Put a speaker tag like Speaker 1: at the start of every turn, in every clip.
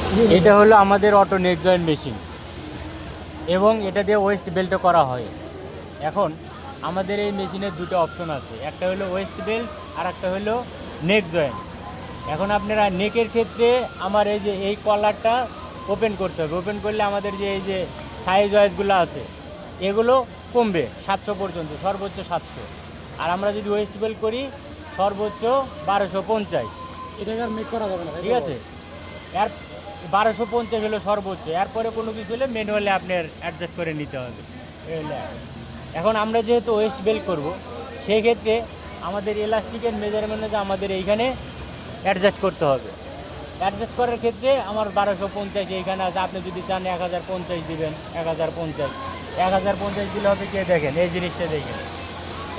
Speaker 1: এটা হলো আমাদের অটো নেক জয়েন্ট মেশিন এবং এটা দিয়ে ওয়েস্ট বেল্টও করা হয়। এখন আমাদের এই মেশিনের দুটো অপশন আছে, একটা হলো ওয়েস্ট বেল্ট আর একটা হলো নেক জয়েন্ট। এখন আপনারা নেকের ক্ষেত্রে আমার এই যে এই কলারটা ওপেন করতে হবে। ওপেন করলে আমাদের যে এই যে সাইজ ওয়াইজগুলো আছে এগুলো কমবে 700 পর্যন্ত, সর্বোচ্চ 700। আর আমরা যদি ওয়েস্ট বেল্ট করি সর্বোচ্চ 1250।
Speaker 2: এটাকে আর মেক করা যাবে না,
Speaker 1: ঠিক আছে, এর 1250 হলো সর্বোচ্চ। এরপরে কোনো কিছু হলে ম্যানুয়ালি আপনার অ্যাডজাস্ট করে নিতে হবে। এখন আমরা যেহেতু ওয়েস্ট বেল্ট করব, সেই ক্ষেত্রে আমাদের ইলাস্টিকের মেজারমেন্টে আমাদের এইখানে অ্যাডজাস্ট করতে হবে। অ্যাডজাস্ট করার ক্ষেত্রে আমার 1250 এইখানে আছে। আপনি যদি চান 1050 দিবেন, 1050 1050 দিলে হবে কি, দেখেন এই জিনিসটা দেখেন,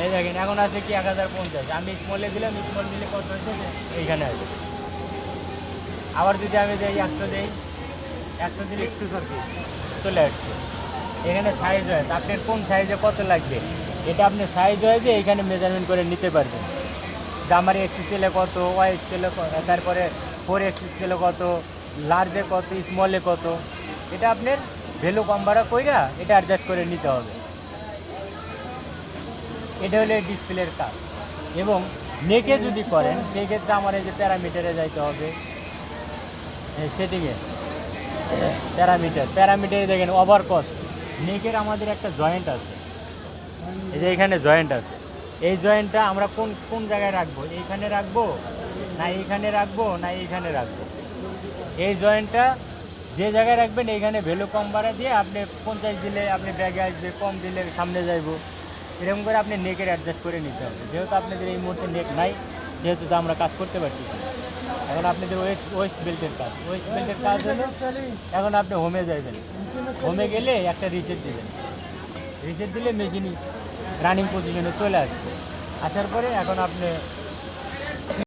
Speaker 1: এই দেখেন এখন আছে কি 1050। আমি স্মলে দিলাম, স্মল দিলে কত হয়েছে এইখানে আছে। আবার যদি আমি যাই 100 দিই, 100 দিলে একটু চলে আসছে। এখানে সাইজ হয়, আপনার কোন সাইজে কত লাগবে এটা আপনি সাইজ হয় যে এইখানে মেজারমেন্ট করে নিতে পারবেন। যে আমার এক্স স্কেলে কত, ওয়াই স্কেলে, তারপরে 4X স্কেলে কত, লার্জে কত, স্মলে কত, এটা আপনার ভ্যালু কম বাড়া কইরা এটা অ্যাডজাস্ট করে নিতে হবে। এটা হলো ডিসপ্লের কাজ। এবং নেকে যদি করেন সেই ক্ষেত্রে আমার এই যে প্যারামিটারে যাইতে হবে, সেটিংয়ে প্যারামিটারে দেখেন ওভার কস্ট। নেকের আমাদের একটা জয়েন্ট আছে, এই যে এখানে জয়েন্ট আছে। এই জয়েন্টটা আমরা কোন কোন জায়গায় রাখবো, এইখানে রাখবো না এইখানে রাখবো না এইখানে রাখবো। এই জয়েন্টটা যে জায়গায় রাখবেন এইখানে ভ্যালু কম বাড়া দিয়ে আপনি 50 দিলে আপনি ব্যাগে আসবে, কম দিলে সামনে যাইবো। এরকম করে আপনি নেকের অ্যাডজাস্ট করে নিতে হবে। যেহেতু আপনাদের এই মুহূর্তে নেক নাই, যেহেতু তো আমরা কাজ করতে পারছি না। এখন আপনাদের ওয়েস্ট বেল্টের কাজ, ওয়েস্ট বেল্টের কাজ হলো এখন আপনি হোমে যাইবেন। হোমে গেলে একটা রিসেট দিবেন, রিসেট দিলে মেশিন রানিং পজিশনে চলে আসবে। আসার পরে এখন আপনি